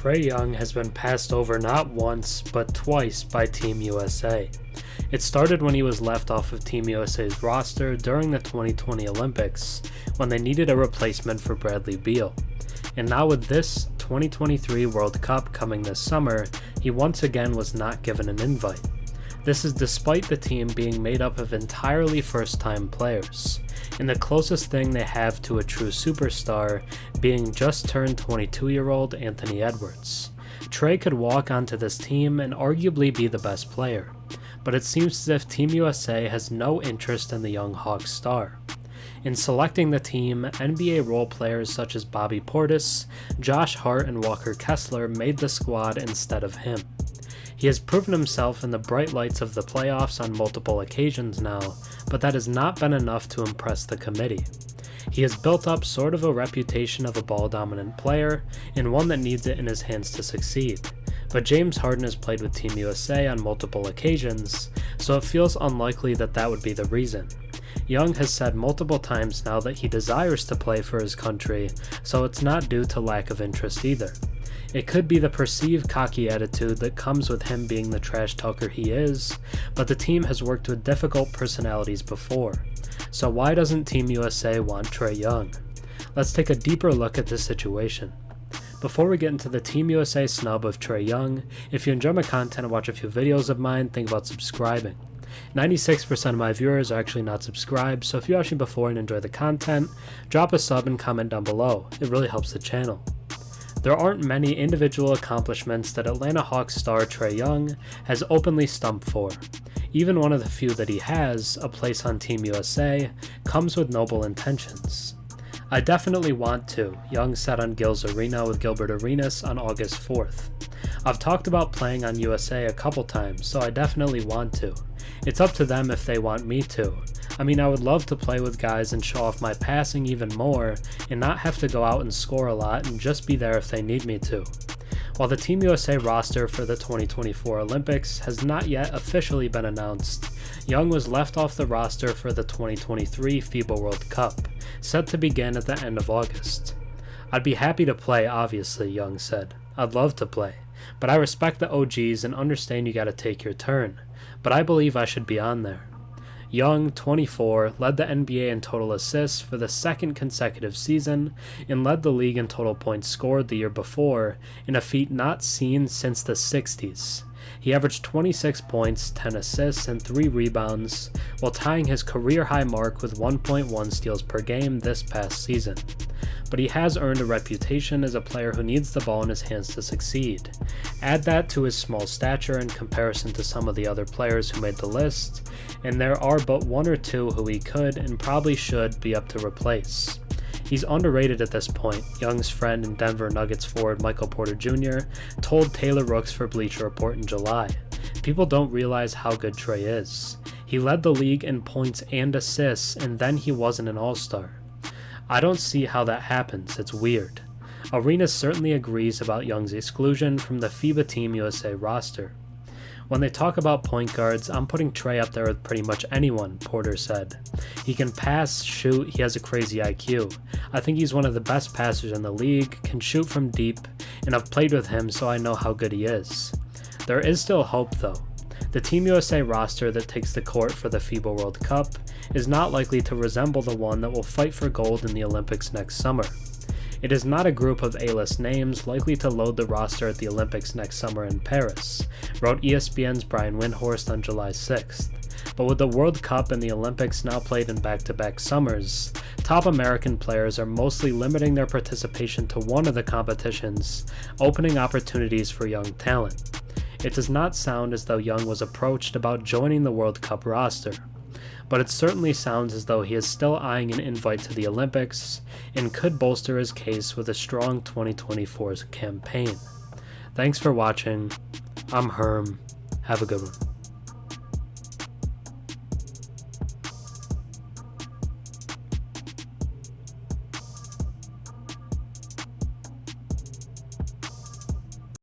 Trae Young has been passed over not once, but twice by Team USA. It started when he was left off of Team USA's roster during the 2020 Olympics, when they needed a replacement for Bradley Beal. And now with this 2023 World Cup coming this summer, he once again was not given an invite. This is despite the team being made up of entirely first-time players, and the closest thing they have to a true superstar being just turned 22-year-old Anthony Edwards. Trae could walk onto this team and arguably be the best player, but it seems as if Team USA has no interest in the young Hawks star. In selecting the team, NBA role players such as Bobby Portis, Josh Hart, and Walker Kessler made the squad instead of him. He has proven himself in the bright lights of the playoffs on multiple occasions now, but that has not been enough to impress the committee. He has built up sort of a reputation of a ball-dominant player, and one that needs it in his hands to succeed. But James Harden has played with Team USA on multiple occasions, so it feels unlikely that that would be the reason. Young has said multiple times now that he desires to play for his country, so it's not due to lack of interest either. It could be the perceived cocky attitude that comes with him being the trash talker he is, but the team has worked with difficult personalities before. So why doesn't Team USA want Trae Young? Let's take a deeper look at this situation. Before we get into the Team USA snub of Trae Young, if you enjoy my content and watch a few videos of mine, think about subscribing. 96% of my viewers are actually not subscribed, so if you watched me before and enjoy the content, drop a sub and comment down below. It really helps the channel. There aren't many individual accomplishments that Atlanta Hawks star Trae Young has openly stumped for. Even one of the few that he has, a place on Team USA, comes with noble intentions. I definitely want to, Young said on Gil's Arena with Gilbert Arenas on August 4th. I've talked about playing on USA a couple times, so I definitely want to. It's up to them if they want me to. I mean, I would love to play with guys and show off my passing even more, and not have to go out and score a lot and just be there if they need me to. While the Team USA roster for the 2024 Olympics has not yet officially been announced, Young was left off the roster for the 2023 Fiba World Cup, set to begin at the end of August. I'd be happy to play, obviously, Young said. I'd love to play, but I respect the OGs and understand you gotta take your turn, but I believe I should be on there. Young, 24, led the NBA in total assists for the second consecutive season and led the league in total points scored the year before, in a feat not seen since the 60s. He averaged 26 points, 10 assists, and 3 rebounds, while tying his career-high mark with 1.1 steals per game this past season. But he has earned a reputation as a player who needs the ball in his hands to succeed. Add that to his small stature in comparison to some of the other players who made the list, and there are but one or two who he could and probably should be up to replace. He's underrated at this point, Young's friend and Denver Nuggets forward Michael Porter Jr. told Taylor Rooks for Bleacher Report in July. People don't realize how good Trae is. He led the league in points and assists, and then he wasn't an all-star. I don't see how that happens, it's weird. Arenas certainly agrees about Young's exclusion from the FIBA Team USA roster. When they talk about point guards, I'm putting Trae up there with pretty much anyone, Porter said. He can pass, shoot, he has a crazy IQ. I think he's one of the best passers in the league, can shoot from deep, and I've played with him so I know how good he is. There is still hope though. The Team USA roster that takes the court for the FIBA World Cup is not likely to resemble the one that will fight for gold in the Olympics next summer. It is not a group of A-list names likely to load the roster at the Olympics next summer in Paris, wrote ESPN's Brian Windhorst on July 6th. But with the World Cup and the Olympics now played in back-to-back summers, top American players are mostly limiting their participation to one of the competitions, opening opportunities for young talent. It does not sound as though Young was approached about joining the World Cup roster, but it certainly sounds as though he is still eyeing an invite to the Olympics and could bolster his case with a strong 2024 campaign. Thanks for watching. I'm Herm. Have a good one.